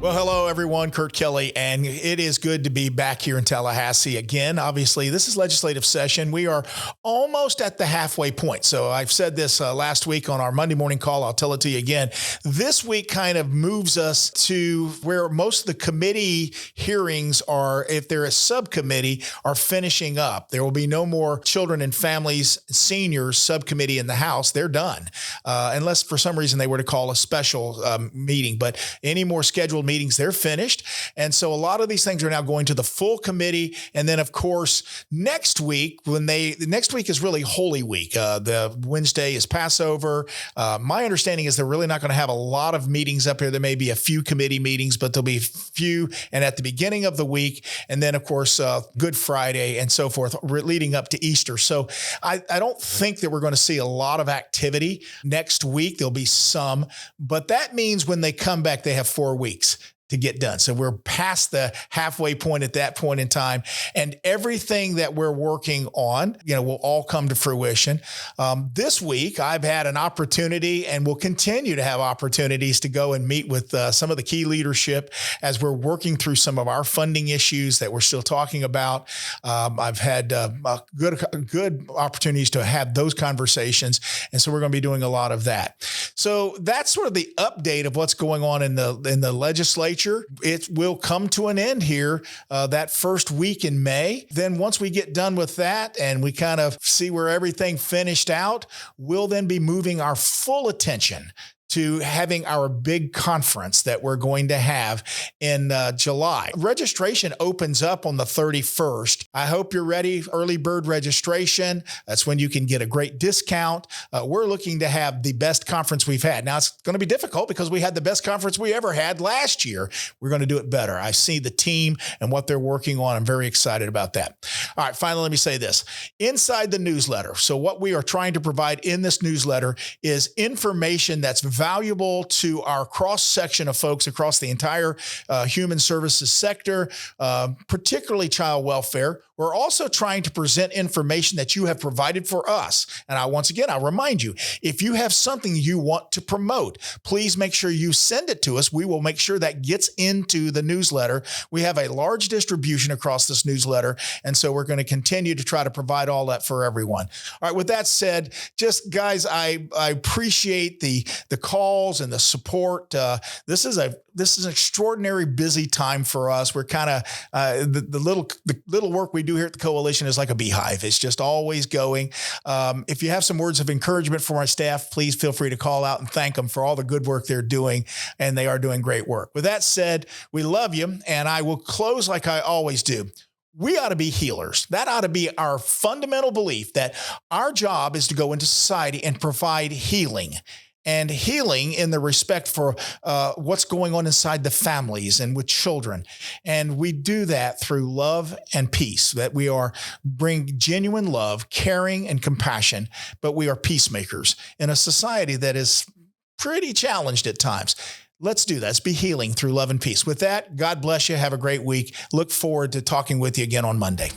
Well, hello, everyone. Kurt Kelly, and it is good to be back here in Tallahassee again. Obviously, this is legislative session. We are almost at the halfway point. So I've said this last week on our Monday morning call. I'll tell it to you again. This week kind of moves us to where most of the committee hearings are, if they're a subcommittee, are finishing up. There will be no more Children and Families Seniors subcommittee in the House. They're done, unless for some reason they were to call a special meeting. But any more scheduled meetings, they're finished. And so a lot of these things are now going to the full committee. And then, of course, next week is really Holy Week. The Wednesday is Passover. My understanding is they're really not going to have a lot of meetings up here. There may be a few committee meetings, but there'll be a few. And at the beginning of the week, and then, of course, Good Friday and so forth, leading up to Easter. So I don't think that we're going to see a lot of activity next week. There'll be some, but that means when they come back, they have 4 weeks to get done. So we're past the halfway point at that point in time, and everything that we're working on, will all come to fruition. This week, I've had an opportunity and will continue to have opportunities to go and meet with some of the key leadership as we're working through some of our funding issues that we're still talking about. I've had good opportunities to have those conversations. And so we're going to be doing a lot of that. So that's sort of the update of what's going on in the legislature. It will come to an end here that first week in May. Then once we get done with that and we kind of see where everything finished out, we'll then be moving our full attention to having our big conference that we're going to have in July. Registration opens up on the 31st. I hope you're ready. Early bird registration. That's when you can get a great discount. We're looking to have the best conference we've had. Now, it's going to be difficult because we had the best conference we ever had last year. We're going to do it better. I see the team and what they're working on. I'm very excited about that. All right, finally, let me say this. Inside the newsletter, so what we are trying to provide in this newsletter is information that's valuable to our cross-section of folks across the entire human services sector, particularly child welfare. We're also trying to present information that you have provided for us. And I'll remind you, if you have something you want to promote, please make sure you send it to us. We will make sure that gets into the newsletter. We have a large distribution across this newsletter. And so we're going to continue to try to provide all that for everyone. All right. With that said, just guys, I appreciate the calls and the support. This is an extraordinary busy time for us. We're kind of the little work we do here at the coalition is like a beehive. It's just always going. If you have some words of encouragement for my staff, please feel free to call out and thank them for all the good work they're doing, and they are doing great work. With that said, we love you, and I will close like I always do. We ought to be healers. That ought to be our fundamental belief, that our job is to go into society and provide healing. And healing in the respect for what's going on inside the families and with children. And we do that through love and peace, that we bring genuine love, caring, and compassion, but we are peacemakers in a society that is pretty challenged at times. Let's do that. Let's be healing through love and peace. With that, God bless you. Have a great week. Look forward to talking with you again on Monday.